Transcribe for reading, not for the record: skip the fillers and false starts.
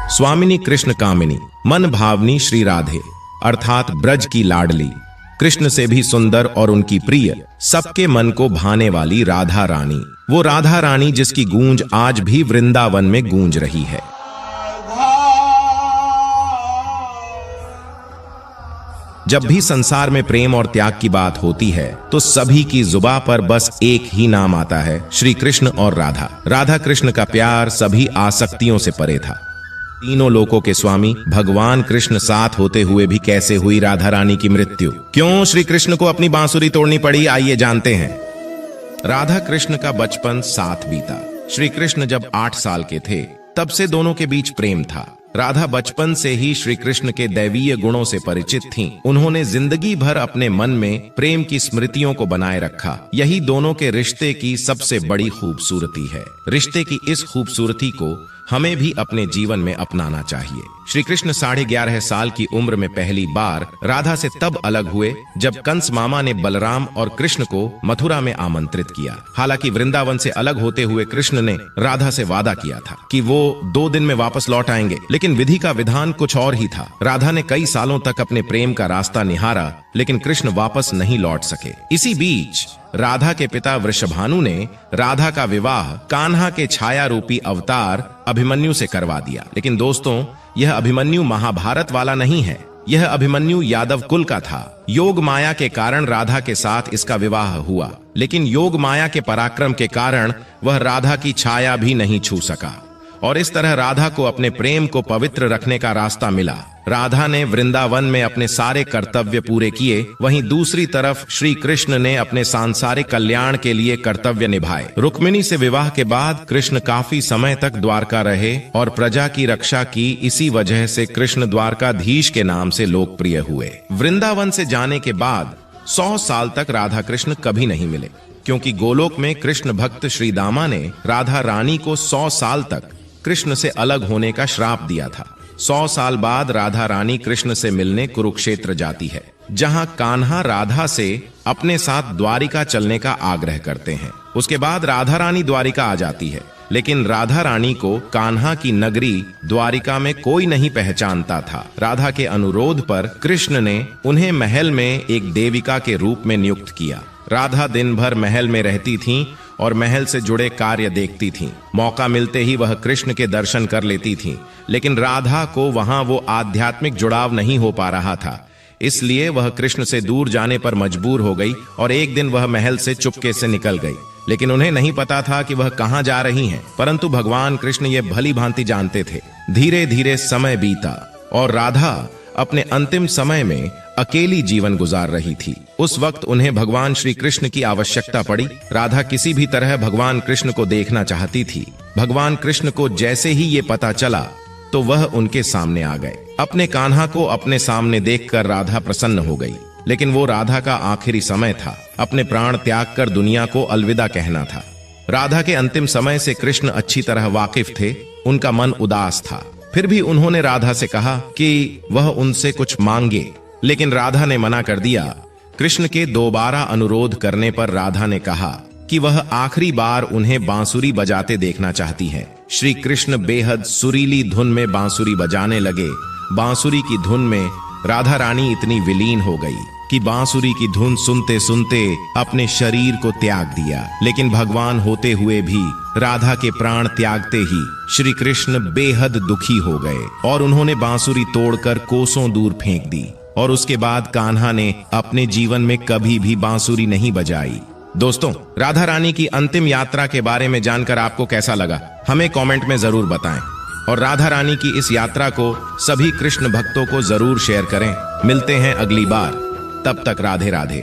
स्वामिनी कृष्ण कामिनी, मन भावनी श्री राधे अर्थात ब्रज की लाडली, कृष्ण से भी सुंदर और उनकी प्रिय, सबके मन को भाने वाली राधा रानी, वो राधा रानी जिसकी गूंज आज भी वृंदावन में गूंज रही है। जब भी संसार में प्रेम और त्याग की बात होती है तो सभी की जुबान पर बस एक ही नाम आता है, श्री कृष्ण और राधा। राधा कृष्ण का प्यार सभी आसक्तियों से परे था। तीनों लोकों के स्वामी भगवान कृष्ण साथ होते हुए भी कैसे हुई राधा रानी की मृत्यु? क्यों श्री कृष्ण को अपनी बांसुरी तोड़नी पड़ी? आइए जानते हैं। राधा कृष्ण का बचपन साथ बीता। श्री कृष्ण जब 8 साल के थे तब से दोनों के बीच प्रेम था। राधा बचपन से ही श्री कृष्ण के दैवीय गुणों से परिचित थीं। उन्होंने जिंदगी भर अपने मन में प्रेम की स्मृतियों को बनाए रखा। यही दोनों के रिश्ते की सबसे बड़ी खूबसूरती है। रिश्ते की इस खूबसूरती को हमें भी अपने जीवन में अपनाना चाहिए। श्री कृष्ण 11.5 साल की उम्र में पहली बार राधा से तब अलग हुए जब कंस मामा ने बलराम और कृष्ण को मथुरा में आमंत्रित किया। हालांकि वृंदावन से अलग होते हुए कृष्ण ने राधा से वादा किया था कि वो 2 दिन में वापस लौट आएंगे, लेकिन विधि का विधान कुछ और ही था। राधा ने कई सालों तक अपने प्रेम का रास्ता निहारा, लेकिन कृष्ण वापस नहीं लौट सके। इसी बीच राधा के पिता वृषभानु ने राधा का विवाह कान्हा के छाया रूपी अवतार अभिमन्यु से करवा दिया। लेकिन दोस्तों, यह अभिमन्यु महाभारत वाला नहीं है। यह अभिमन्यु यादव कुल का था। योग माया के कारण राधा के साथ इसका विवाह हुआ, लेकिन योग माया के पराक्रम के कारण वह राधा की छाया भी नहीं छू सका और इस तरह राधा को अपने प्रेम को पवित्र रखने का रास्ता मिला। राधा ने वृंदावन में अपने सारे कर्तव्य पूरे किए, वहीं दूसरी तरफ श्री कृष्ण ने अपने सांसारिक कल्याण के लिए कर्तव्य निभाए। रुक्मिणी से विवाह के बाद कृष्ण काफी समय तक द्वारका रहे और प्रजा की रक्षा की। इसी वजह से कृष्ण द्वारकाधीश के नाम से लोकप्रिय हुए। वृंदावन से जाने के बाद 100 साल तक राधा कृष्ण कभी नहीं मिले, क्योंकि गोलोक में कृष्ण भक्त श्री दामा ने राधा रानी को 100 साल तक कृष्ण से अलग होने का श्राप दिया था। 100 साल बाद राधा रानी कृष्ण से मिलने कुरुक्षेत्र जाती है, जहां कान्हा राधा से अपने साथ द्वारिका चलने का आग्रह करते हैं। उसके बाद राधा रानी द्वारिका आ जाती है, लेकिन राधा रानी को कान्हा की नगरी द्वारिका में कोई नहीं पहचानता था। राधा के अनुरोध पर कृष्ण ने उन्हें महल में एक देविका के रूप में नियुक्त किया। राधा दिन भर महल में रहती थीं और महल से जुड़े कार्य देखती थीं। मौका मिलते ही वह कृष्ण के दर्शन कर लेती थीं, लेकिन राधा को वहां वो आध्यात्मिक जुड़ाव नहीं हो पा रहा था। इसलिए वह कृष्ण से दूर जाने पर मजबूर हो गई और एक दिन वह महल से चुपके से निकल गई। लेकिन उन्हें नहीं पता था कि वह कहां जा रही हैं, परंतु भगवान कृष्ण ये भली भांति जानते थे। धीरे धीरे समय बीता और राधा अपने अंतिम समय में अकेली जीवन गुजार रही थी। उस वक्त उन्हें भगवान श्री कृष्ण की आवश्यकता पड़ी। राधा किसी भी तरह भगवान कृष्ण को देखना चाहती थी। भगवान कृष्ण को जैसे ही ये पता चला तो वह उनके सामने आ गए। अपने कान्हा को अपने सामने देखकर राधा प्रसन्न हो गई, लेकिन वो राधा का आखिरी समय था। अपने प्राण त्याग कर दुनिया को अलविदा कहना था। राधा के अंतिम समय से कृष्ण अच्छी तरह वाकिफ थे। उनका मन उदास था। फिर भी उन्होंने राधा से कहा कि वह उनसे कुछ मांगे, लेकिन राधा ने मना कर दिया। कृष्ण के दोबारा अनुरोध करने पर राधा ने कहा कि वह आखिरी बार उन्हें बांसुरी बजाते देखना चाहती हैं। श्री कृष्ण बेहद सुरीली धुन में बांसुरी बजाने लगे। बांसुरी की धुन में राधा रानी इतनी विलीन हो गई कि बांसुरी की धुन सुनते सुनते अपने शरीर को त्याग दिया। लेकिन भगवान होते हुए भी राधा के प्राण त्यागते ही श्री कृष्ण बेहद दुखी हो गए और उन्होंने बांसुरी तोड़कर कोसों दूर फेंक दी। और उसके बाद कान्हा ने अपने जीवन में कभी भी बांसुरी नहीं बजाई। दोस्तों, राधा रानी की अंतिम यात्रा के बारे में जानकर आपको कैसा लगा? हमें कमेंट में जरूर बताएं और राधा रानी की इस यात्रा को सभी कृष्ण भक्तों को जरूर शेयर करें। मिलते हैं अगली बार, तब तक राधे राधे।